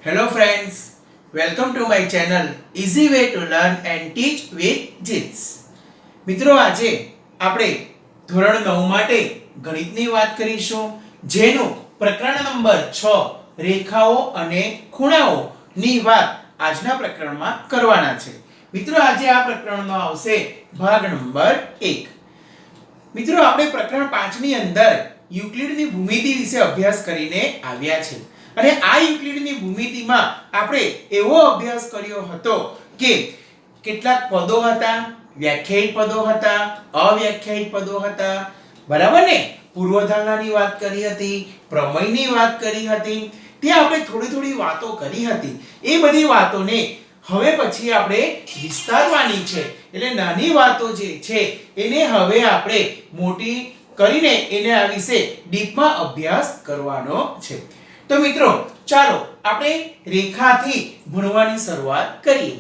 Hello friends, welcome to my channel Easy Way to Learn and Teach with JITS. મિત્રો આજે આપણે ધોરણ 9 માટે ગણિતની વાત કરીશું જેનું પ્રકરણ નંબર 6 રેખાઓ અને ખૂણાઓ ની વાત આજના પ્રકરણમાં કરવાના છે. મિત્રો આજે આ પ્રકરણમાં આવશે ભાગ નંબર 1. મિત્રો આપણે પ્રકરણ 5 ની અંદર યુક્લિડની ભૂમિતિ વિશે અભ્યાસ કરીને આવ્યા છે. અને આ યુક્લિડની ભૂમિતિમાં આપણે એવો અભ્યાસ કર્યો હતો કે કેટલાક પદો હતા, વ્યાખ્યાયિત પદો હતા, અવ્યાખ્યાયિત પદો હતા, બરાબર ને? પૂર્વધારણાની વાત કરી હતી, પ્રમેયની વાત કરી હતી, ત્યાં આપણે થોડી વાતો કરી હતી. એ બધી વાતોને હવે પછી આપણે વિસ્તારવાની છે. એટલે નાની વાતો જે છે એને હવે આપણે મોટી કરીને એને આ વિશે ડીપમાં અભ્યાસ કરવાનો છે. તો મિત્રો ચાલો આપણે રેખાથી ભણવાની શરૂઆત કરીએ.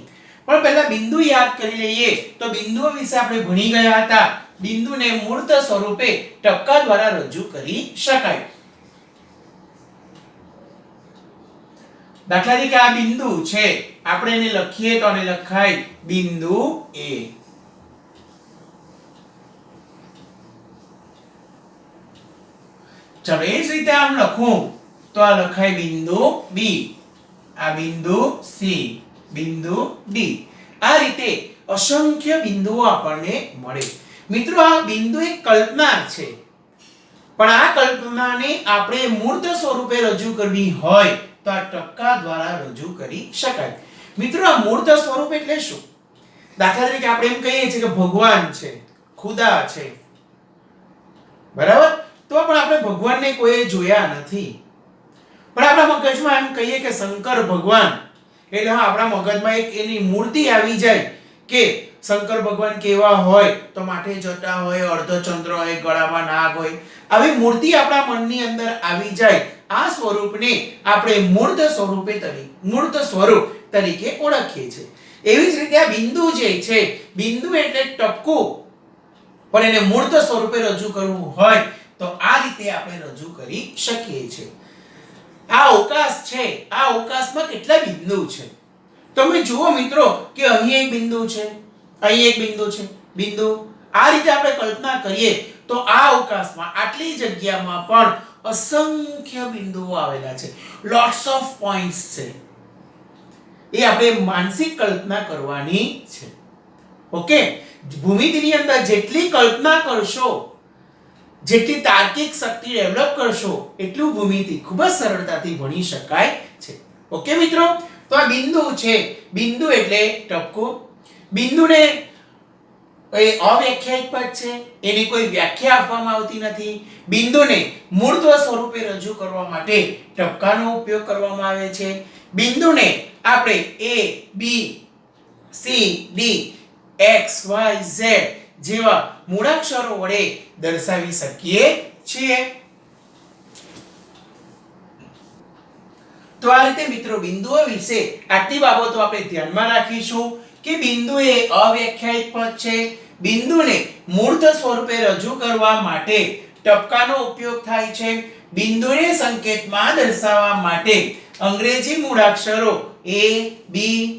પણ પહેલા બિંદુ યાદ કરી લઈએ. તો બિંદુઓ વિશે આપણે ભણી ગયા હતા. બિંદુને મૂર્ત સ્વરૂપે ટપકા દ્વારા રજૂ કરી શકાય. દાખલા તરીકે આ બિંદુ છે, આપણે એને લખીએ તો આને લખાય બિંદુ A. ચલો એ જ રીતે આમ લખું તો આ લખાય બિંદુ B, આ બિંદુ C, બિંદુ D. આ રીતે અસંખ્ય બિંદુઓ આપણને મળે. મિત્રો આ બિંદુ એક કલ્પના છે, પણ આ કલ્પનાને આપણે મૂર્ત સ્વરૂપે રજૂ કરવી હોય તો આ ટપકા દ્વારા રજૂ કરી શકાય. મિત્રો આ મૂર્ત સ્વરૂપ એટલે શું? દાખલા તરીકે આપણે એમ કહીએ છીએ કે ભગવાન છે, ખુદા છે, બરાબર? તો પણ આપણે ભગવાનને કોઈ જોયા નથી. પણ આપણા મગજમાં એમ કહીએ કે શંકર ભગવાન, એટલે આપણા મગજમાં એક એની મૂર્તિ આવી જાય કે શંકર ભગવાન કેવા હોય તો માથે જટા હોય, અર્ધચંદ્ર હોય, ગળામાં નાગ હોય. આવી મૂર્તિ આપણા મનની અંદર આવી જાય. આ સ્વરૂપને આપણે મૂર્ત સ્વરૂપ તરીકે ઓળખીએ છીએ. એવી જ રીતે આ બિંદુ જે છે, બિંદુ એટલે ટપકું, પણ એને મૂર્ત સ્વરૂપે રજૂ કરવું હોય તો આ રીતે આપણે રજૂ કરી શકીએ છીએ. આ અવકાશ છે, આ અવકાશમાં કેટલા બિંદુ છે તમે જુઓ મિત્રો કે અહીં એક બિંદુ છે, અહીં એક બિંદુ છે, બિંદુ. આ રીતે આપણે કલ્પના કરીએ તો આ અવકાશમાં આટલી જગ્યામાં પણ અસંખ્ય બિંદુઓ આવેલા છે, લોટ્સ ઓફ પોઈન્ટ્સ છે. એ આપણે માનસિક કલ્પના કરવાની છે. ઓકે, ભૂમિતિની અંદર જેટલી કલ્પના કરશો, જેટલી તાર્કિક શક્તિ ડેવલપ કરશો, એટલું ભૂમિતિ ખૂબ જ સરળતાથી ભણી શકાય છે. ઓકે મિત્રો, તો આ બિંદુ છે, બિંદુ એટલે ટપકું. બિંદુને એ અવ્યાખ્યાયિત પદ છે, એની કોઈ વ્યાખ્યા આપવામાં આવતી નથી. બિંદુને મૂર્ત સ્વરૂપે રજૂ કરવા માટે ટપકાનો ઉપયોગ કરવામાં આવે છે. બિંદુને આપણે A, B, C, D, X, Y, Z જેવા મૂળાક્ષરો વડે દર્શાવી શકીએ છીએ. તો આ રીતે મિત્રો બિંદુઓ વિશે આટલી બાબતો આપણે ધ્યાનમાં રાખીશું કે બિંદુ એ અવ્યાખ્યાયિત પદ છે. બિંદુને મૂર્ત સ્વરૂપે રજૂ કરવા માટે ટપકાનો ઉપયોગ થાય છે. બિંદુને સંકેતમાં દર્શાવવા માટે અંગ્રેજી મૂળાક્ષરો A, B,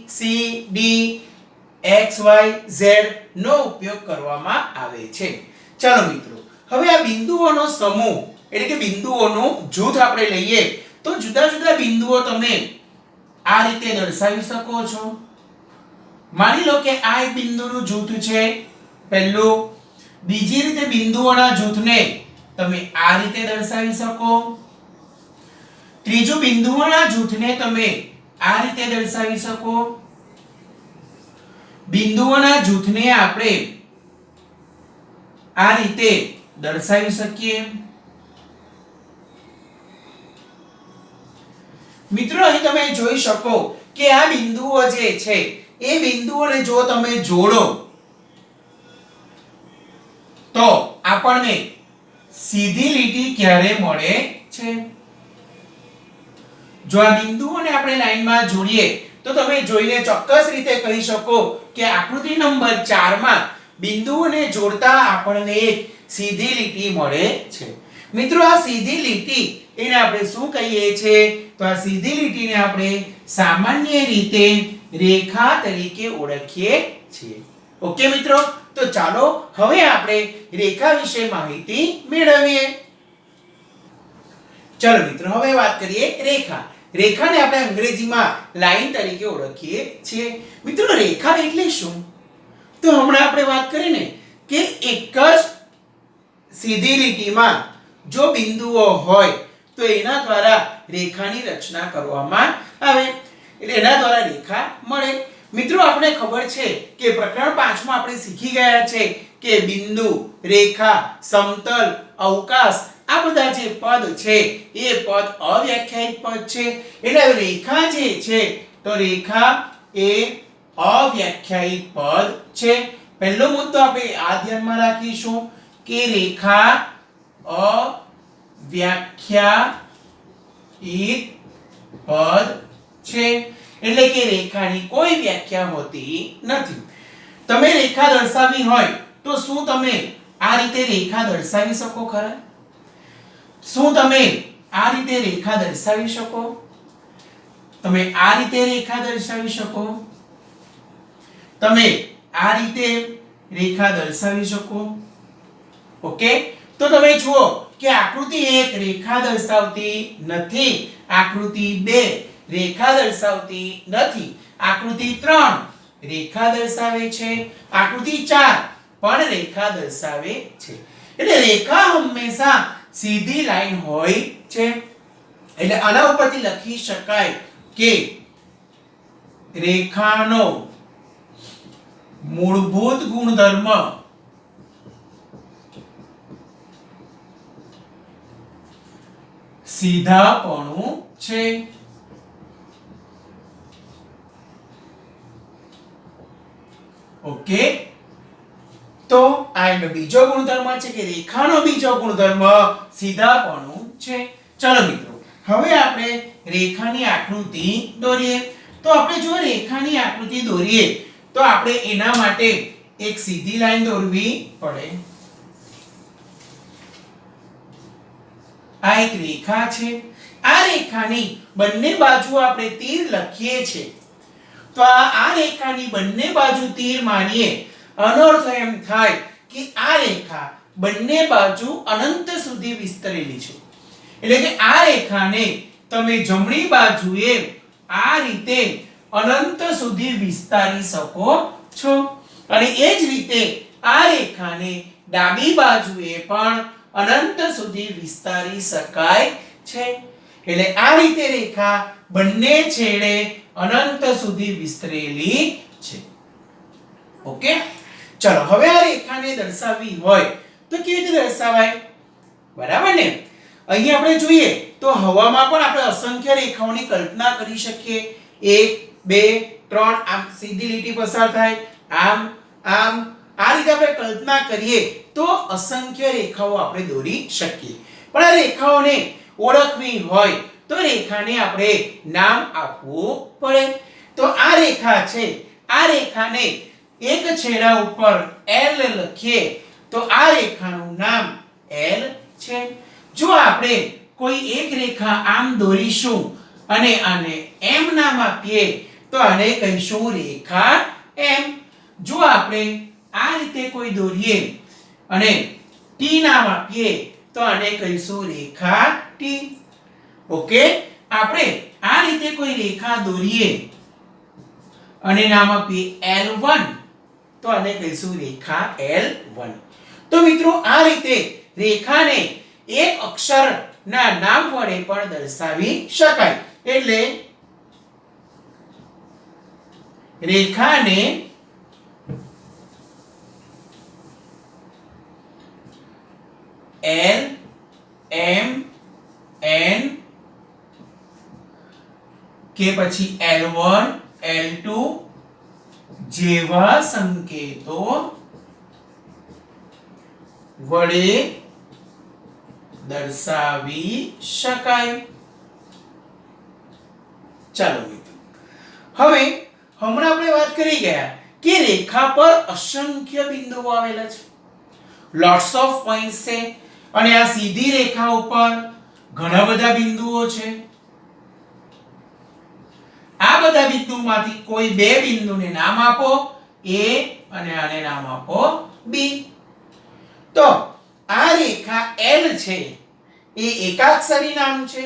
C, D, X, Y, Z નો ઉપયોગ કરવામાં આવે છે. ચાલો મિત્રો, હવે આ બિંદુઓનો સમૂહ એટલે કે બિંદુઓનું જૂથ આપણે લઈએ તો જુદા જુદા બિંદુઓ તમે આ રીતે દર્શાવી શકો છો. માની લો કે આ એક બિંદુનું જૂથ છે પહેલું. બીજી રીતે બિંદુઓના જૂથને તમે આ રીતે દર્શાવી શકો. ત્રીજું બિંદુઓના જૂથને તમે આ રીતે દર્શાવી શકો. બિંદુઓના જૂથને આપણે આ રીતે દર્શાવી શકીએ. મિત્રો અહીં તમે જોઈ શકો કે આ બિંદુઓ જે છે એ બિંદુઓને જો તમે જોડો તો આપણને સીધી લીટી ક્યારે મળે છે? જો આ બિંદુઓને આપણે લાઈનમાં જોડીએ તો તમે જોઈને ચોક્કસ રીતે કહી શકો કે આકૃતિ નંબર 4 માં બિંદુઓને જોડતા આપણને એક સીધી લીટી મળે છે. મિત્રો આ સીધી લીટી એને આપણે શું કહીએ છીએ? તો આ સીધી લીટીને આપણે સામાન્ય રીતે રેખા તરીકે ઓળખીએ છીએ. ઓકે મિત્રો, તો ચાલો હવે આપણે રેખા વિશે માહિતી મેળવીએ. ચલો મિત્રો, હવે વાત કરીએ રેખા. રેખાને આપણે અંગ્રેજીમાં લાઈન તરીકે ઓળખીએ છીએ. મિત્રો, રેખા એટલે શું? તો હમણાં આપણે વાત કરી ને કે એક જ સીધી લીટીમાં જો બિંદુઓ હોય તો એના દ્વારા રેખાની રચના કરવામાં આવે, એટલે એના દ્વારા રેખા મળે. મિત્રો, આપણે ખબર છે કે પ્રકરણ 5 માં આપણે શીખી ગયા છે કે બિંદુ, રેખા, સમતલ, અવકાશ આ બધા જે પદ છે એ પદ અવ્યાખ્યાયિત પદ છે. એટલે રેખા જે છે તો રેખા એ અવ્યાખ્યાયિત પદ છે. પહેલો મુદ્દો આપણે આ ધ્યાનમાં રાખીશું કે રેખા અવ્યાખ્યાયિત પદ છે, એટલે કે રેખાની કોઈ વ્યાખ્યા હોતી નથી. તમે રેખા દર્શાવવી હોય તો શું તમે આ રીતે રેખા દર્શાવી શકો ખરા? શું તમે આ રીતે રેખા દર્શાવી શકો? તમે આ રીતે રેખા દર્શાવી શકો? તમે આ રીતે રેખા દર્શાવી શકો? ઓકે, તો તમે જુઓ કે આકૃતિ 1 રેખા દર્શાવતી નથી, આકૃતિ 2 રેખા દર્શાવતી નથી, આકૃતિ 3 રેખા દર્શાવે છે, આકૃતિ 4 પણ રેખા દર્શાવે છે. એટલે રેખા હંમેશા સીધી લાઈન હોય છે. એટલે આના ઉપરથી લખી શકાય કે રેખાનો મૂળભૂત ગુણધર્મ સીધાપણું છે. ઓકે, તો આ એનો બીજો ગુણધર્મ છે કે રેખાનો બીજો ગુણધર્મ સીધાપણું છે. ચલો મિત્રો, હવે આપણે રેખાની આકૃતિ દોરીએ. તો આપણે જો રેખાની આકૃતિ દોરીએ તો આપણે એના માટે એક સીધી લાઈન દોરવી પડે. આ એક રેખા છે. આ રેખાની બંને બાજુ આપણે તીર લખીએ છીએ. તો આ રેખાની બંને બાજુ તીર માનીએ, આનો અર્થ એમ થાય કે આ રેખા બંને બાજુ અનંત સુધી વિસ્તરેલી છે. એટલે કે આ રેખાને તમે જમણી બાજુએ આ રીતે અનંત સુધી વિસ્તારી શકો છો, અને એ જ રીતે આ રેખાને ડાબી બાજુએ પણ અનંત સુધી વિસ્તારી શકાય છે. એટલે આ રીતે રેખા બંને છેડે અનંત સુધી વિસ્તરેલી છે. ઓકે, ચલો હવે આ રેખાને દર્શાવવી હોય તો કેવી રીતે દર્શાવાય? બરાબર ને? અહીં આપણે જોઈએ તો હવામાં પણ આપણે અસંખ્ય રેખાઓની કલ્પના કરી શકીએ. 1 2 3 આમ સીધી લીટી પસાર થાય, આમ આમ આ રીતે આપણે કલ્પના કરીએ તો અસંખ્ય રેખાઓ આપણે દોરી શકીએ. પણ આ રેખાઓને ઓળખવી હોય તો રેખાને આપણે નામ આપવું પડે. તો આ રેખા છે, આ રેખાને એક છેડા ઉપર L લખીએ તો આ રેખાનું નામ L છે. જો આપણે કોઈ એક રેખા આમ દોરીશું અને આને M નામ આપીએ તો આને કહીશું રેખા M. જો આપણે આ રીતે કોઈ દોરીએ અને T નામ આપીએ તો આને કહીશું રેખા T. ઓકે, આપણે આ રીતે કોઈ રેખા દોરીએ અને નામ આપીએ L1 તો આને કહીશું રેખા L1. તો મિત્રો, આ રીતે રેખાને એક અક્ષરના નામ વડે પણ દર્શાવી શકાય. એટલે રેખાને L M N કે પછી L1 L2 જેવા સંકેતો વડે દર્શાવી શકાય. ચાલો મિત્રો, હવે હમણાં આપણે વાત કરી ગયા કે રેખા પર અસંખ્ય બિંદુઓ આવેલા છે, લોટ્સ ઓફ પોઈન્ટ્સ છે, અને આ સીધી રેખા ઉપર ઘણા બધા બિંદુઓ છે. આ બધા બિંદુમાંથી કોઈ બે બિંદુને નામ આપો. A અને આને નામ આપો B. તો આ રેખા L છે એ એકાક્ષરી નામ છે.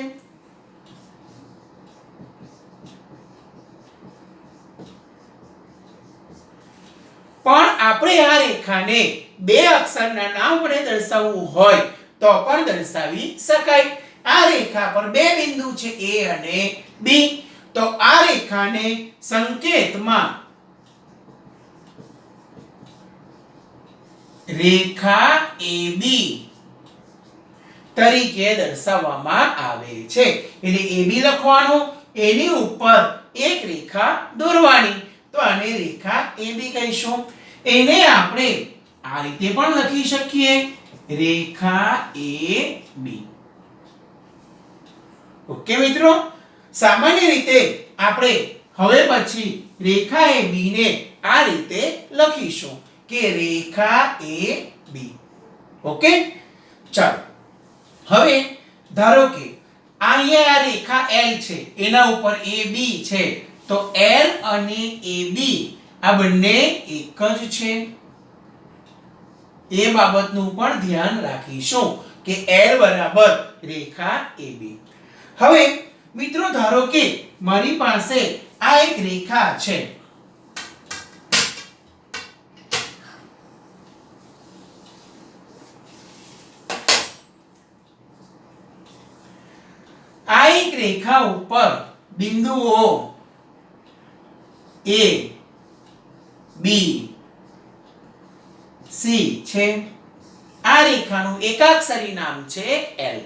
પણ આપણે આ રેખાને બે અક્ષરના નામ વડે દર્શાવવું હોય તો પણ દર્શાવી શકાય. આ રેખા પર બે બિંદુ છે A અને B. તો આ રેખાને સંકેતમાં રેખા AB તરીકે દર્શાવવામાં આવે છે. એટલે AB લખવાનું, એની ઉપર એક રેખા દોરવાની, તો આને રેખા AB કહીશું. એને આપણે આ રીતે પણ લખી શકીએ, રેખા AB. ઓકે મિત્રો, સામાન્ય રીતે આપણે હવે પછી રેખા AB ને આ રીતે લખીશું કે રેખા AB. ઓકે, ચાલો હવે ધારો કે અહીંયા આ રેખા L છે, એના ઉપર AB છે, તો L અને AB આ બંને એક જ છે. એ બાબતનું પણ ધ્યાન રાખીશું કે L બરાબર રેખા AB. હવે મિત્રો ધારો કે મારી પાસે આ એક રેખા છે. આ એક રેખા ઉપર બિંદુઓ A, B, C છે. આ રેખાનું એકાક્ષરી નામ છે L.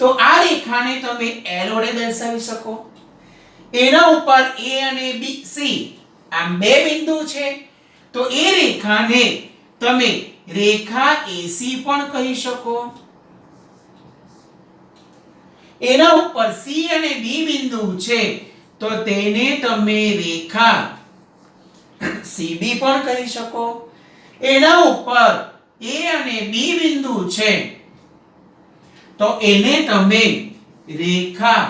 તો આ રેખાને તમે L વડે દર્શાવી શકો. એના ઉપર A અને B, C આમ બે બિંદુ છે, તો એ રેખાને તમે રેખા AC પણ કહી શકો. એના ઉપર C અને B બિંદુ છે, તો તેને તમે રેખા CB પણ કહી શકો. એના ઉપર A અને B બિંદુ છે, તો એને તમે રેખા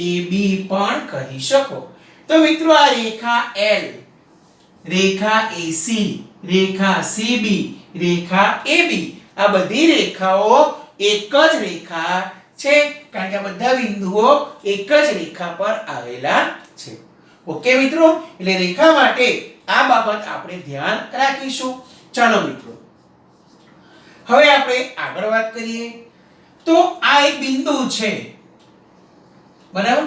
AB પણ કહી શકો. તો મિત્રો આ રેખા L, રેખા AC, રેખા CB, રેખા AB આ બધી રેખાઓ એક જ રેખા છે, કારણ કે આ બધા બિંદુઓ એક જ રેખા પર આવેલા છે. ઓકે મિત્રો, એટલે રેખા માટે આ બાબત આપણે ધ્યાન રાખીશું. ચાલો મિત્રો, હવે આપણે આગળ વાત કરીએ. તો આ એક બિંદુ છે, બરાબર?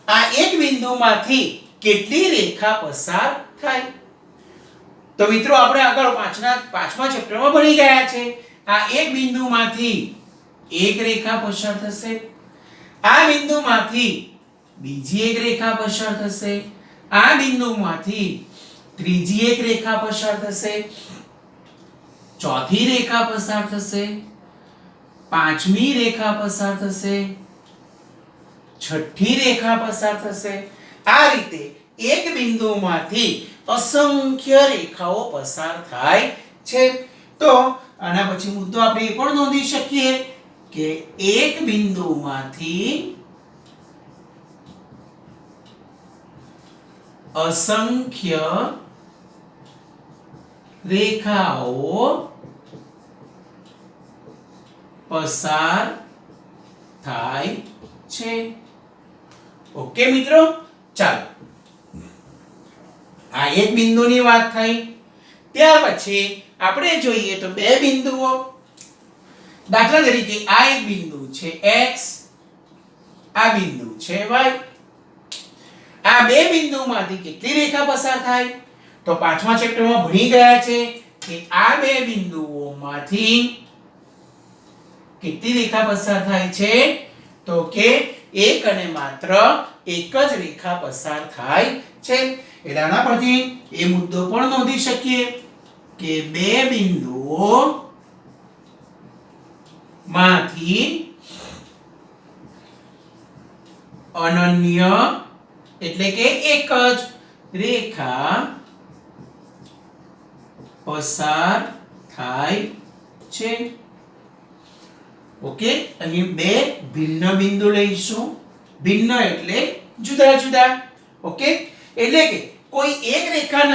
આ એક બિંદુમાંથી કેટલી રેખા પસાર થાય? તો મિત્રો આપણે આગળ પાંચમા ચેપ્ટરમાં ભણી ગયા છે. આ એક બિંદુમાંથી એક રેખા પસાર થશે. આ બિંદુમાંથી બીજી એક રેખા પસાર થશે. આ બિંદુમાંથી ત્રીજી એક રેખા પસાર થશે. ચોથી રેખા પસાર થશે. પાંચમી રેખા પસાર થશે. છઠ્ઠી રેખા પસાર થશે. આ રીતે એક બિંદુમાંથી અસંખ્ય રેખાઓ પસાર થાય છે. તો આના પછી મુદ્દો આપણે એ પણ નોંધી શકીએ કે એક બિંદુમાંથી અસંખ્ય રેખાઓ પસાર થાય છે. ઓકે મિત્રો, ચાલો આ એક બિંદુની વાત થઈ. ત્યાર પછી આપણે જોઈએ તો બે બિંદુઓ. દાખલા તરીકે આ એક બિંદુ છે x, આ બિંદુ છે y. આ બે બિંદુમાંથી કેટલી રેખા પસાર થાય? તો પાંચમા ચેપ્ટરમાં ભણી ગયા છે કે આ બે બિંદુઓમાંથી કેટલી રેખા પસાર થાય છે? તો કે એક અને માત્ર એક જ રેખા પસાર થાય છે. એટલે આના પરથી એ મુદ્દો પણ નોંધી શકીએ કે બે બિંદુઓ માંથી અનન્ય એટલે કે એક જ રેખા પસાર થાય છે. ઓકે, અહીં બે ભિન્ન બિંદુ લઈશું. ભિન્ન એટલે જુદા જુદા. ઓકે, એટલે કે કોઈ એક રેખા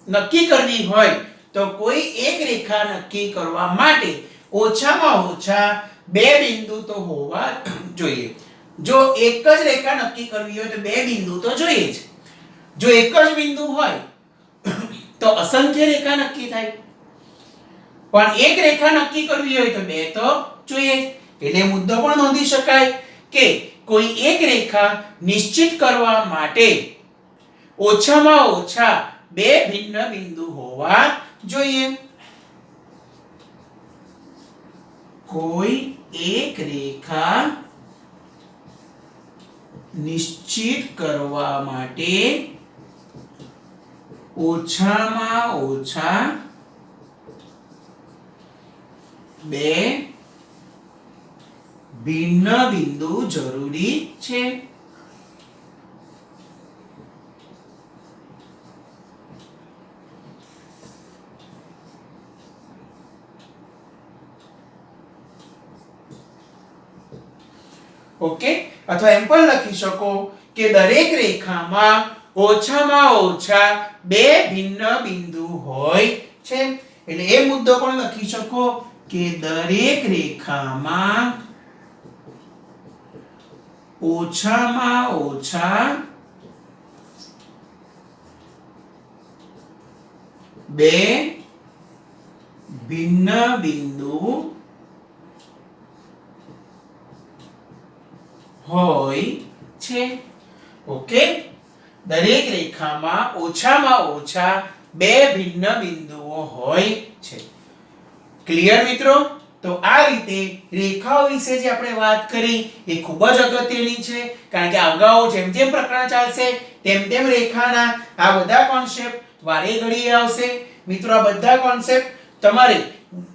નક્કી કરવી હોય તો કોઈ એક રેખા નક્કી કરવા માટે ઓછામાં ઓછા બે બિંદુ તો હોવા જોઈએ. જો એક જ રેખા નક્કી કરવી હોય તો બે બિંદુ તો જોઈએ જ. જો એક જ બિંદુ હોય તો અસંખ્ય રેખા નક્કી થાય. પણ એક રેખા નક્કી કરવી હોય તો બે તો જોઈએ. એટલે મુદ્દો પણ નોંધી શકાય કે કોઈ એક રેખા નિશ્ચિત કરવા માટે ઓછામાં ઓછા બે ભિન્ન બિંદુ હોવા જોઈએ. કોઈ એક રેખા નિશ્ચિત કરવા માટે ઓછામાં ઓછા બે ભિન્ન બિંદુ જરૂરી છે. ઓકે, અથવા એમ પણ લખી શકો કે દરેક રેખામાં ઓછામાં ઓછા બે ભિન્ન બિંદુ હોય છે. એટલે એ મુદ્દો પણ લખી શકો કે દરેક રેખામાં ઓછામાં ઓછા બે ભિન્ન બિંદુ હોય છે. ઓકે, દરેક રેખામાં ઓછામાં ઓછા બે ભિન્ન બિંદુઓ હોય છે. ક્લિયર મિત્રો? તો આ રીતે રેખાઓ વિશે જે આપણે વાત કરી એ ખૂબ જ અગત્યની છે, કારણ કે અગાઉ જેમ જેમ પ્રકરણ ચાલશે તેમ તેમ રેખાના આ બધા કોન્સેપ્ટ વારે ઘડીએ આવશે. મિત્રો, આ બધા કોન્સેપ્ટ તમારે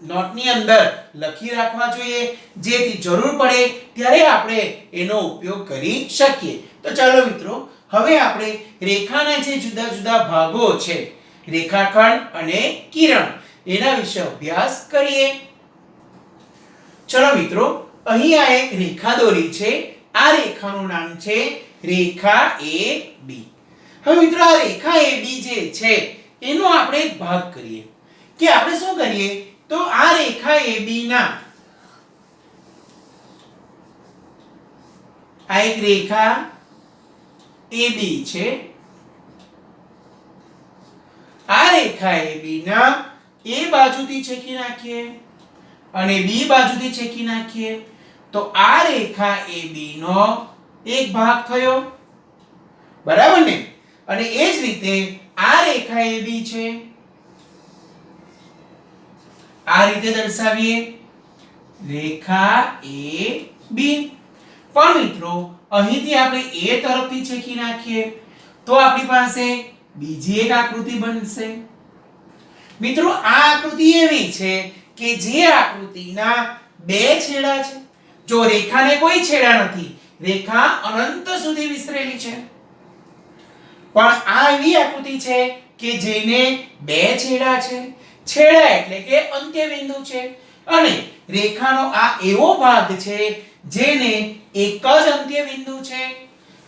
નોટની અંદર લખી રાખવા જોઈએ, જેથી જરૂર પડે ત્યારે આપણે એનો ઉપયોગ કરી શકીએ. તો ચાલો મિત્રો, હવે આપણે રેખાના જે જુદા જુદા ભાગો છે, રેખાખંડ અને કિરણ, એના વિશે અભ્યાસ કરીએ. ચલો મિત્રો, અહીં આ એક રેખા દોરી છે. આ રેખાનું નામ છે રેખા AB. હવે મિત્રો, આ રેખા AB જે છે એનો આપણે એક ભાગ કરીએ. કે આપણે શું કરીએ તો આ રેખા AB ના, આ એક રેખા AB છે. આ રેખા AB ના A બાજુથી છેકી નાખીએ અને B બાજુથી છેકી નાખીએ તો આ રેખા AB નો એક ભાગ થયો. બરાબર ને? અને એ જ રીતે આ રેખા AB છે. આ રીતે દર્શાવીએ રેખા AB. પણ મિત્રો, અહીંથી આપણે A તરફથી છેકી નાખીએ તો આપણી પાસે બીજી એક આકૃતિ બનશે. મિત્રો, આ આકૃતિ એવી છે કે જે આકૃતિના બે છેડા છે. જો રેખાને કોઈ છેડા નથી, રેખા અનંત સુધી વિસ્તરેલી છે. પણ આ એવી આકૃતિ છે કે જેને બે છેડા છે. છેડા એટલે કે અંત્ય બિંદુ છે. અને રેખાનો આ એવો ભાગ છે જેને એક જ અંત્ય બિંદુ છે.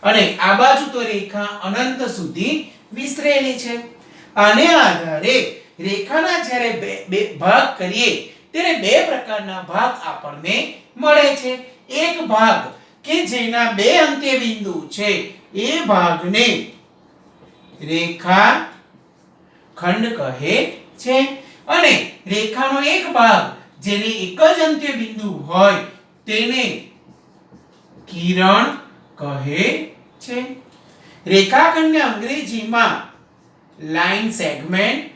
અને આ બાજુ તો રેખા અનંત સુધી વિસ્તરેલી છે. આને આધારે રેખાના જ્યારે બે ભાગ કરીએ ત્યારે બે પ્રકારના ભાગ આપણને મળે છે. એક ભાગ કે જેના બે અંત્ય બિંદુ છે એ ભાગને રેખા ખંડ કહે છે. અને રેખાનો એક ભાગ જેને એક જ અંત્ય બિંદુ હોય તેને કિરણ કહે છે. રેખાખંડને અંગ્રેજીમાં લાઇન સેગમેન્ટ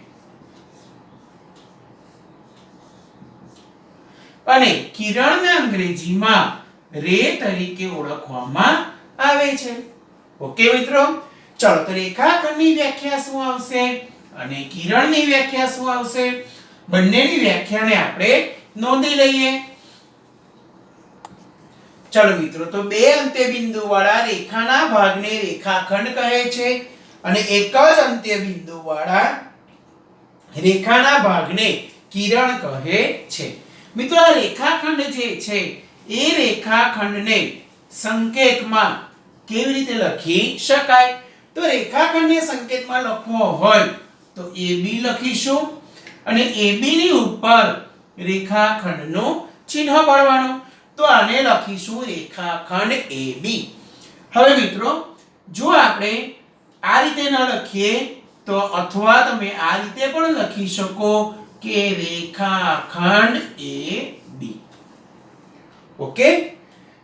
અને કિરણને અંગ્રેજીમાં રે તરીકે ઓળખવામાં આવે છે. ઓકે મિત્રો, ચલો તો રેખાખંડની વ્યાખ્યા શું આવશે અને કિરણની વ્યાખ્યા શું આવશે, બંનેની વ્યાખ્યાને આપણે નોંધી લઈએ. ચલો મિત્રો, તો બે અંત્ય બિંદુ વાળા રેખાના ભાગને રેખાખંડ કહે છે અને એક જ અંત્ય બિંદુ વાળા રેખાના ભાગને કિરણ કહે છે. મિત્રો, આ રેખાખંડ જે છે એ રેખાખંડને સંકેતમાં કેવી રીતે લખી શકાય? તો રેખાખંડને સંકેતમાં લખવો હોય તો AB લખીશું અને AB ની ઉપર રેખાખંડનું ચિહ્ન પાડવાનું. તો આને લખીશું રેખાખંડ AB. હવે મિત્રો જો આપણે આ રીતે ન લખીએ તો અથવા તમે આ રીતે પણ લખી શકો કે રેખાખંડ AB. ઓકે,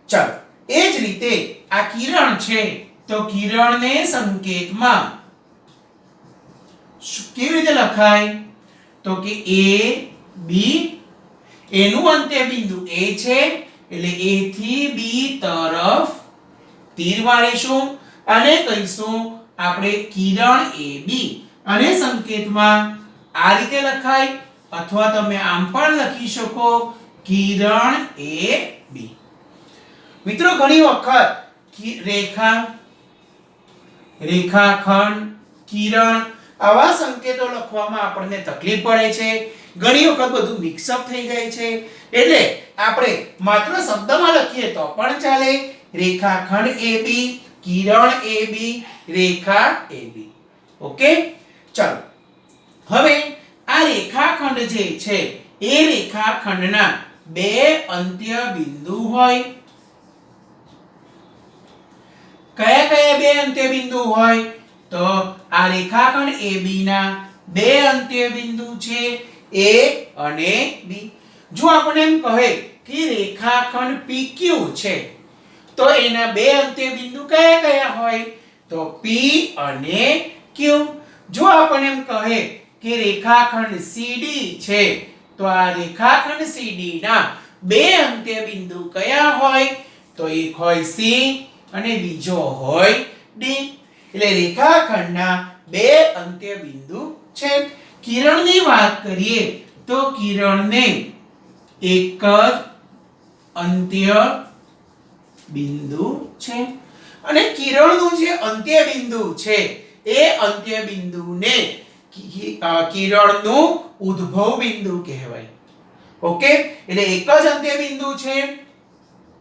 ચાલો એ જ રીતે આ કિરણ છે તો કિરણને સંકેતમાં કેવી રીતે લખાય? તો કે A B, એનું અંત્ય બિંદુ A છે એટલે A થી B તરફ તીર મારીશું અને કહીશું આપણે કિરણ AB. અને સંકેતમાં આ રીતે લખાય અથવા તમે આમ પણ લખી શકો કિરણ AB. મિત્રો ઘણી વખત રેખાખંડ, કિરણ આવા સંકેતો લખવામાં આપણને તકલીફ પડે છે. ઘણી વખત બધું મિક્સઅપ થઈ જાય છે. એટલે આપણે માત્ર શબ્દમાં લખીએ તો પણ ચાલે. રેખાખંડ AB, કિરણ AB, રેખા AB. ઓકે, ચાલો હવે આ રેખાખંડ જે છે એ રેખાખંડના બે અંત્ય બિંદુ હોય. કયા કયા બે અંત્ય બિંદુ હોય? તો આ રેખાખંડ AB ના બે અંત્ય બિંદુ છે A અને B. જો આપણે એમ કહે કે રેખાખંડ PQ છે તો એના બે અંત્ય બિંદુ કયા કયા હોય? તો P અને Q. જો આપણે એમ કહે કે રેખાખંડ CD છે તો આ રેખાખંડ CD ના બે અંત્ય બિંદુ કયા હોય? તો એક હોય C અને બીજો હોય D. એટલે રેખાખંડના બે અંત્ય બિંદુ છે. કિરણની વાત કરીએ તો કિરણને એક જ અંત્ય બિંદુ છે અને કિરણનું જે અંત્ય બિંદુ છે એ અંત્ય બિંદુને કિરણનું ઉદ્ભવ બિંદુ કહેવાય. ઓકે, એટલે એક જ અંત્ય બિંદુ છે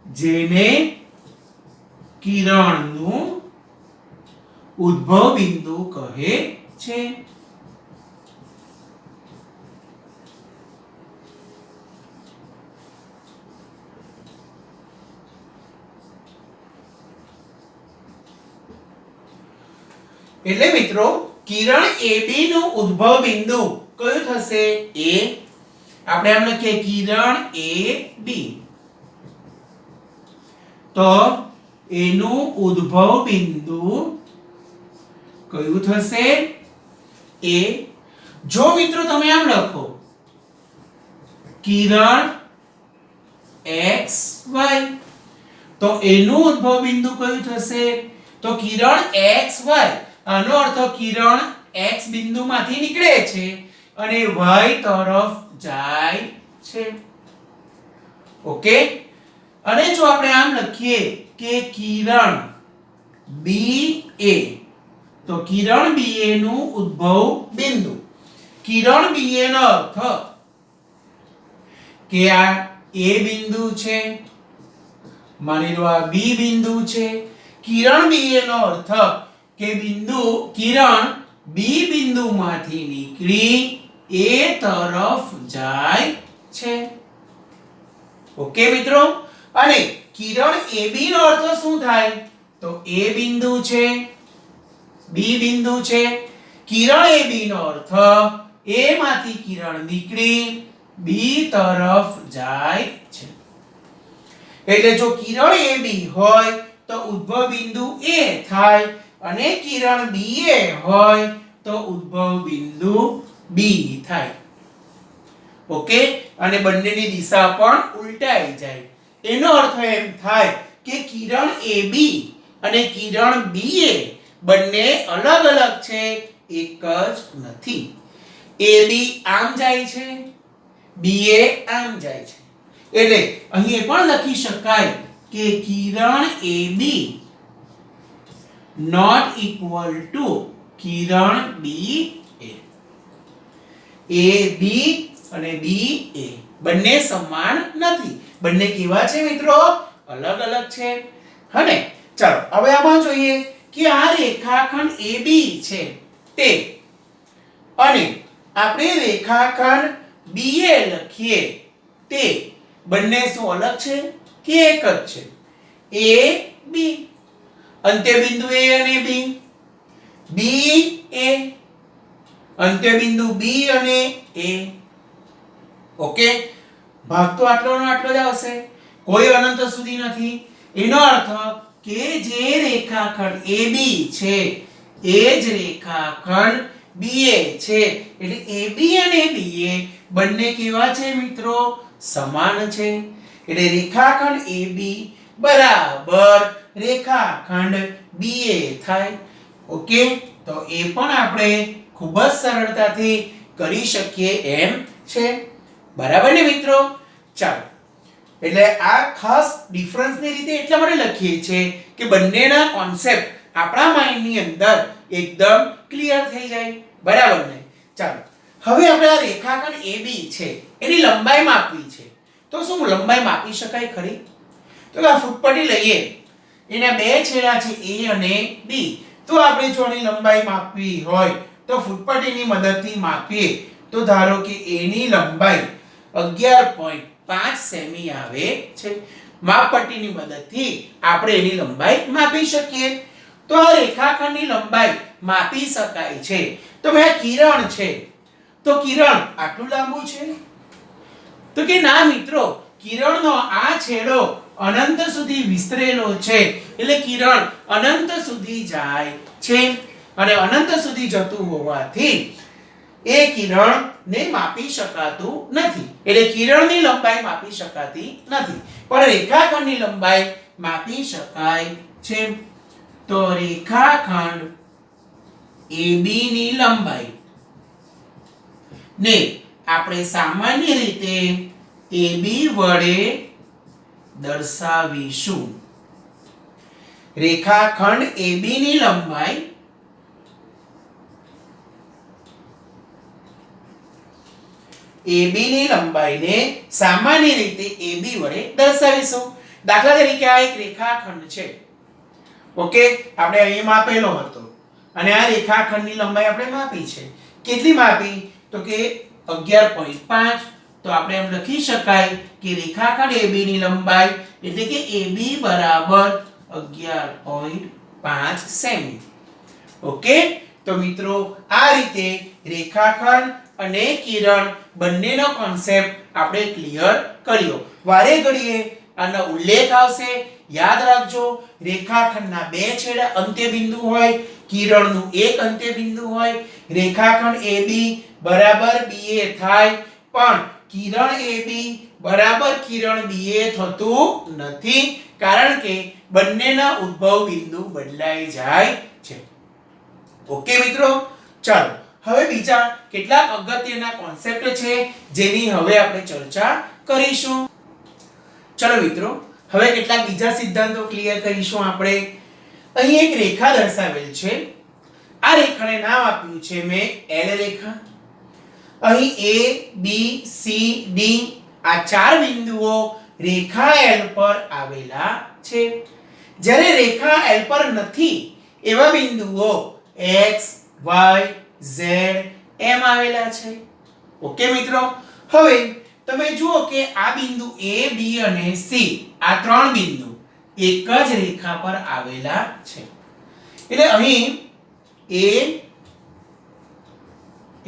જેને કિરણનું ઉદ્ભવ બિંદુ કહે છે. એટલે મિત્રો કિરણ AB નું ઉદ્ભવ બિંદુ કયું થશે? A. આપણે આમ લખીએ કિરણ AB તો એનું ઉદ્ભવ બિંદુ કયું થશે? A. જો મિત્રો તમે આમ લખો કિરણ XY તો એનું ઉદ્ભવ બિંદુ કયું થશે? તો કિરણ XY, આનો અર્થ કિરણ X બિંદુમાંથી નીકળે છે અને Y તરફ જાય છે. ઓકે, અને જો આપણે આમ લખીએ કે કિરણ BA તો કિરણ BA નું ઉદ્ભવ બિંદુ. કિરણ BA નો અર્થ કે આ A બિંદુ છે, માની લો આ B બિંદુ છે. કિરણ BA નો અર્થ કે કિરણ B બિંદુમાંથી નીકળી A તરફ જાય છે. ઓકે મિત્રો, અને કિરણ AB નો અર્થ શું થાય? તો A બિંદુ છે, B બિંદુ છે. કિરણ AB નો અર્થ A માંથી કિરણ નીકળી B તરફ જાય છે. એટલે જો કિરણ AB હોય તો ઉદ્ભવ બિંદુ A થાય અને કિરણ BA હોય તો ઉદ્ભવ બિંદુ B થાય. ઓકે, અને બંનેની દિશા પણ ઉલટાઈ જાય. એનો અર્થ એમ થાય કે કિરણ AB અને કિરણ BA બંને અલગ અલગ છે, એક જ નથી. AB આમ જાય છે, BA આમ જાય છે. એટલે અહીં પણ લખી શકાય કે કિરણ AB not equal to Kiran BA. AB અને BA બંને સમાન નથી. બંને કેવા છે મિત્રો? અલગ અલગ છે. હને ચાલો હવે આમાં જોઈએ કે આ રેખાખંડ AB છે તે અને આપણે રેખાખંડ BA લખીએ તે બંને શું અલગ છે કે એક જ છે? AB અંત્યબિંદુ A અને B, BA અંત્યબિંદુ B અને A. ઓકે, ભાગ તો આટલો ને આટલો જ આવશે, કોઈ અનંત સુધી નથી. એનો અર્થ કે જે રેખાખંડ AB છે એ જ રેખાખંડ BA છે. એટલે AB અને BA બંને કેવા છે મિત્રો? સમાન છે. એટલે રેખાખંડ AB બરાબર રેખાખંડ BA થાય. ઓકે, તો એ પણ આપણે ખૂબ જ સરળતાથી કરી શકીએ એમ છે. બરાબર ને મિત્રો? ચાલો, એટલે આ ખાસ ડિફરન્સની રીતે એટલા માટે લખીએ છીએ કે બંનેના કોન્સેપ્ટ આપણા માઇન્ડની અંદર એકદમ ક્લિયર થઈ જાય. બરાબર ને? ચાલો, હવે આપણે આ રેખાખંડ AB છે એની લંબાઈ માપવી છે. તો શું લંબાઈ માપી શકાય ખરી? તો આ ફૂટપટ્ટી લઈએ, એના બે છેડા છે A અને B. તો આપણે જો આની લંબાઈ માપવી હોય તો ફૂટપટ્ટીની મદદથી માપીએ તો ધારો કે A ની લંબાઈ 11.5 સેમી આવે છે. માપપટ્ટીની મદદથી આપણે એની લંબાઈ માપી શકીએ. તો આ રેખાખંડની લંબાઈ માપી શકાય છે. તો ભાઈ કિરણ છે, તો કિરણ આટલું લાંબુ છે? તો કે ના મિત્રો, કિરણનો આ છેડો અનંત સુધી વિસ્તરેલો છે. એટલે કિરણ અનંત સુધી જાય છે અને અનંત સુધી જતું હોવાથી એ કિરણને માપી શકાતું નથી. એટલે કિરણની લંબાઈ માપી શકાતી નથી, પણ રેખાખંડની લંબાઈ માપી શકાય છે. તો રેખાખંડ AB ની લંબાઈ ને આપણે સામાન્ય રીતે AB વડે દર્શાવીશું. રેખાખંડ AB ની લંબાઈ AB ની લંબાઈને સામાન્ય રીતે AB વડે દર્શાવીશું. દાખલા તરીકે આ એક રેખાખંડ છે. ઓકે, આપણે અહીં માપેલો હતો અને આ રેખાખંડની લંબાઈ આપણે માપી છે. કેટલી માપી? તો કે 11.5. તો આપણે એમ લખી શકાય કે રેખાખંડ AB ની લંબાઈ એટલે કે AB બરાબર 11.5 સેમી. ઓકે, તો મિત્રો આ રીતે રેખાખંડ અને કિરણ બંનેનો કોન્સેપ્ટ આપણે ક્લિયર કર્યો. વારે ઘડીએ આનો ઉલ્લેખ આવશે, યાદ રાખજો. રેખાખંડના બે છેડા અંત્યબિંદુ હોય, કિરણનું એક અંત્યબિંદુ હોય. રેખાખંડ AB બરાબર BA થાય, પણ કિરણ AB બરાબર કિરણ BA થતું નથી, કારણ કે બંનેના ઉદ્ભવ બિંદુ બદલાઈ જાય છે. ઓકે મિત્રો, ચાલો હવે બીજા કેટલાક અગત્યના કોન્સેપ્ટ છે જેની હવે આપણે ચર્ચા કરીશું. ચલો મિત્રો, હવે કેટલાક બીજા સિદ્ધાંતો ક્લિયર કરીશું આપણે. અહીં એક રેખા દર્શાવેલ છે. આ રેખાને નામ આપ્યું છે મેં L રેખા. અહીં A B C D આ ચાર બિંદુઓ રેખા L પર આવેલા છે. જ્યારે રેખા L પર નથી એવા બિંદુઓ X Y Z એમ આવેલા છે. ઓકે મિત્રો, હવે તમે જુઓ કે આ બિંદુ A B અને C આ ત્રણ બિંદુ એક જ રેખા પર આવેલા છે. એટલે અહીં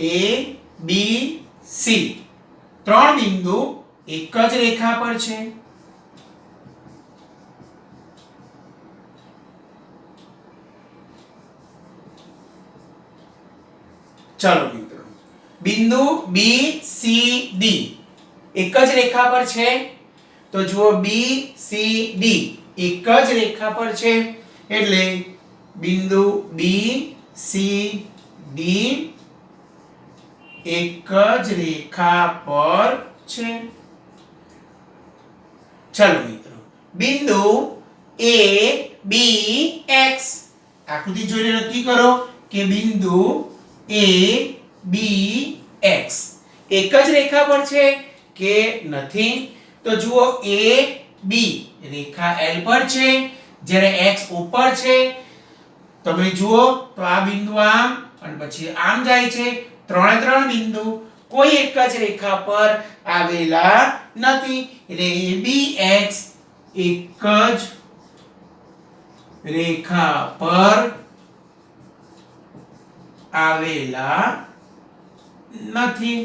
A B C ત્રણ બિંદુ એક જ રેખા પર છે. ચાલો મિત્રો, બિંદુ B C D એક જ રેખા પર છે. તો જુઓ B C D એક જ રેખા પર છે, એટલે બિંદુ B C D એક જ રેખા પર છે. ચાલો મિત્રો, બિંદુ A B X આકૃતિ જોઈને નક્કી કરો કે બિંદુ A B X એક જ રેખા પર છે કે નથી? તો જુઓ એ બી રેખા L પર છે, જ્યારે x ઉપર છે. તમે જુઓ તો આ બિંદુ આમ અને પછી આમ જાય છે. ત્રણે ત્રણ બિંદુ કોઈ એક જ રેખા પર આવેલા નથી. એટલે ABX એક જ રેખા પર આવેલા નથી.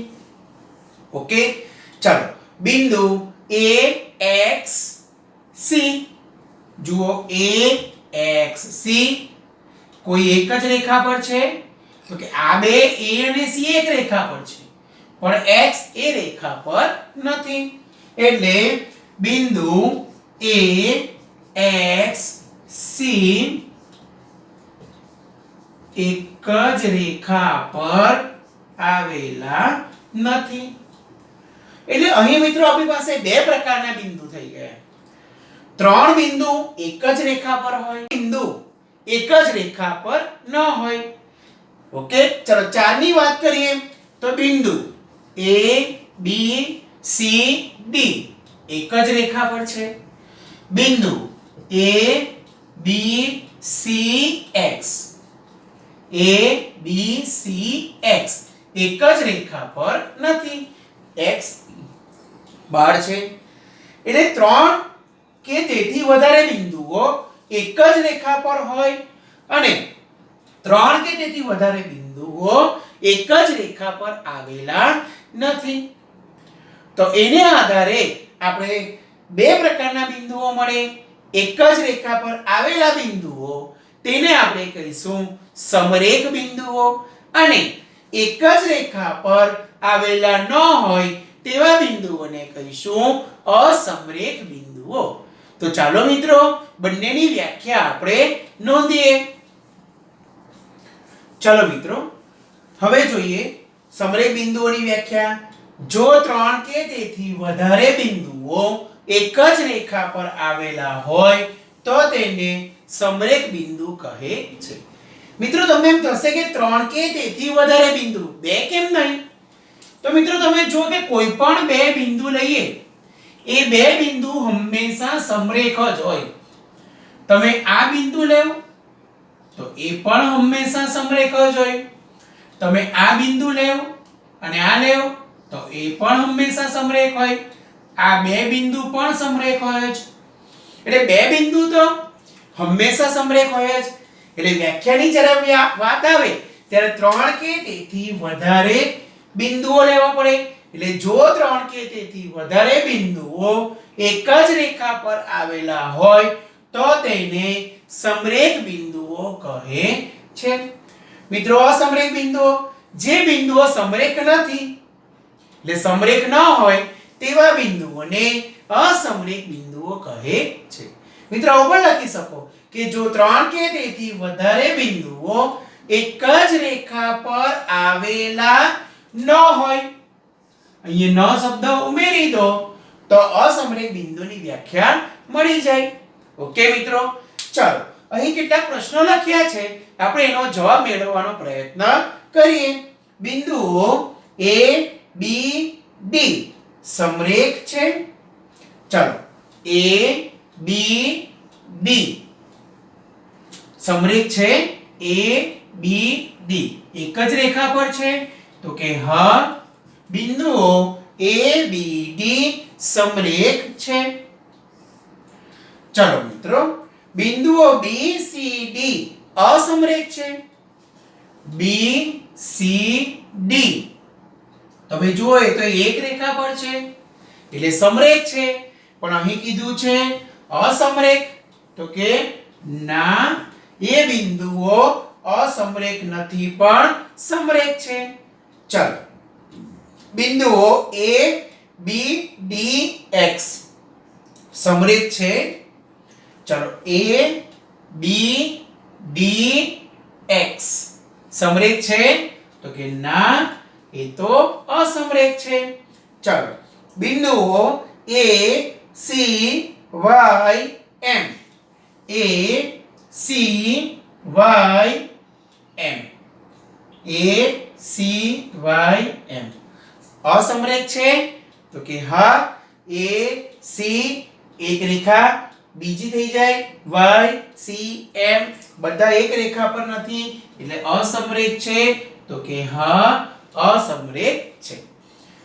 ઓકે, ચાલો બિંદુ AXC જુઓ AXC કોઈ એક જ રેખા પર છે. તો કે આ બે A અને C એક રેખા પર છે, પણ X એ રેખા પર નથી. એટલે બિંદુ AXC એક જ રેખા પર આવેલા નથી. એટલે અહીં મિત્રો આપણી પાસે બે પ્રકારના બિંદુ થઈ ગયા. ત્રણ બિંદુ એક જ રેખા પર હોય, બિંદુ એક જ રેખા પર ન હોય. ઓકે, ચલો 4 ની વાત કરીએ તો બિંદુ A B C D એક જ રેખા પર છે. બિંદુ A B C X A B C X એક જ રેખા પર નથી. X બાર છે. એટલે ત્રણ કે તેથી વધારે બિંદુઓ એક જ રેખા પર હોય અને ત્રણ કે તેથી વધારે બિંદુઓ એક જ રેખા પર આવેલા નથી. તો એને આધારે આપણે બે પ્રકારના બિંદુઓ મળે. એક જ રેખા પર આવેલા બિંદુઓ તેને આપણે કહીશું સમરેખ બિંદુઓ, અને એક જ રેખા પર આવેલા ન હોય તેવા બિંદુઓને કહીશું અસમરેખ બિંદુઓ. તો ચાલો મિત્રો બંનેની વ્યાખ્યા આપણે નોંધીએ. ચલો મિત્રો હવે જોઈએ સમરેખ બિંદુઓની વ્યાખ્યા. જો ત્રણ કે તેથી વધારે બિંદુઓ એક જ રેખા પર આવેલા હોય તો તેને સમરેખ બિંદુ કહે છે. મિત્રો તમને એમ થશે કે ત્રણ કે તેથી વધારે બિંદુ, બે કેમ નહીં? તો મિત્રો તમે જુઓ કે કોઈ પણ બે બિંદુ લઈએ, એ બે બિંદુ હંમેશા સમરેખ જ હોય. તમે આ બિંદુ લેવ તો એ પણ હંમેશા સમરેખ જ હોય. તમે આ બિંદુ લેવ અને આ લેવ તો એ પણ હંમેશા સમરેખ હોય. આ બે બિંદુ પણ સમરેખ હોય જ. એટલે બે બિંદુ તો હંમેશા સમરેખ હોય જ. એટલે વ્યાખ્યાની જ્યારે વાત આવે ત્યારે ત્રણ કે તેથી વધારે બિંદુઓ લેવા પડે. એટલે જો ત્રણ કે તેથી વધારે બિંદુઓ એક જ રેખા પર આવેલા હોય તો તેને સમરેખ બિંદુઓ કહે છે. મિત્રો અસમરેખ બિંદુઓ, જે બિંદુઓ સમરેખ નથી એટલે સમરેખ ન હોય તેવા બિંદુઓને અસમરેખ બિંદુઓ કહે છે. મિત્રો આવું પણ લખી શકો કે જો ત્રણ કે તેથી વધારે બિંદુઓ એક જ રેખા પર આવેલા ન હોય, અહીંયા ન શબ્દ ઉમેરી દો તો અસમરેખ બિંદુની વ્યાખ્યા મળી જાય. ઓકે મિત્રો, ચાલો અહીં કેટલાક પ્રશ્નો લખ્યા છે, આપણે એનો જવાબ મેળવવાનો પ્રયત્ન કરીએ. બિંદુઓ A B D સમરેખ છે. ચાલો A B D સમરેખ છે. A B D એક જ રેખા પર છે. તો કે હા, બિંદુઓ A B D સમરેખ છે. ચાલો મિત્રો બિંદુઓ B C D અસમરેખ છે. B C D તમે જુઓ એ તો એક રેખા પર છે એટલે સમરેખ છે, પણ અહીં કીધું છે અસમરેખ. તો કે ના, એ બિંદુઓ અસમરેખ નથી પણ સમરેખ છે. ચાલો બિંદુઓ A B D X સમરેખ છે. ચાલો A B D X સમરેખ છે? તો કે ના, એ તો અસમરેખ છે. ચાલો બિંદુઓ A C Y M A C Y M A C Y M અસમરેખ છે? તો કે હા, A સી એક રેખા બીજી થઈ જાય વાય સી એમ બધા એક રેખા પર નથી એટલે અસમરેખ છે તો કે હા અસમરેખ છે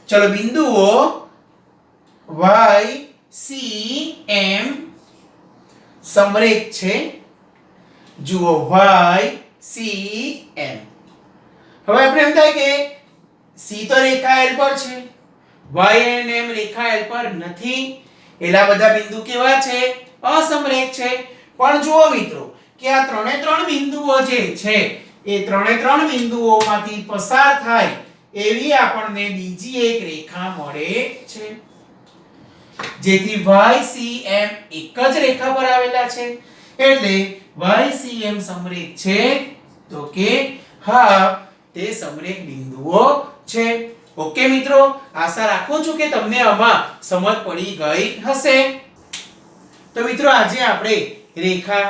ચલો બિંદુઓ વાય સી એમ સમરેખ છે જુઓ વાય સી એમ હવે આપણે એમ થાય કે સી તો રેખા એલ પર છે વાય અને એમ રેખા એલ પર નથી એલા બધા બિંદુ કેવા છે અસમરેખ છે પણ જુઓ મિત્રો કે આ ત્રણે ત્રણ બિંદુઓ જે છે એ ત્રણે ત્રણ બિંદુઓમાંથી પસાર થાય એવી આપણને બીજી એક રેખા મળે છે જેથી YCM એક જ રેખા પર આવેલા છે એટલે YCM સમરેખ છે તો કે હા તે સમરેખ બિંદુઓ છે ઓકે મિત્રો આશા રાખું છું કે તમને આમાં સમજ પડી ગઈ હશે તો મિત્રો આજે આપણે રેખા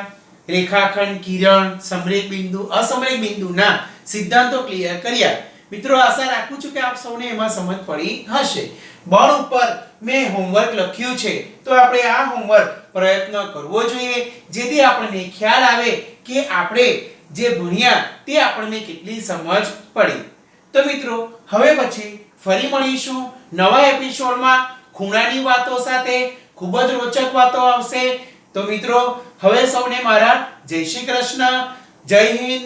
રેખાખંડ કિરણ સમરેખ બિંદુ અસમરેખ બિંદુના સિદ્ધાંતો ક્લિયર કર્યા મિત્રો આશા રાખું છું કે આપ સૌને એમાં સમજ પડી હશે બોર્ડ ઉપર મેં હોમવર્ક લખ્યું છે તો આપણે આ હોમવર્ક પ્રયત્ન કરવો જોઈએ જેથી આપણને ખ્યાલ આવે કે આપણે જે ભણ્યા તે આપણને કેટલી સમજ પડી તો મિત્રો હવે પછી ફરી મળીશું નવા એપિસોડમાં ખૂણાની વાતો સાથે ખૂબ જ રોચક વાતો આવશે તો મિત્રો હવે સૌને મારા જય શ્રી કૃષ્ણ જય હિન્દ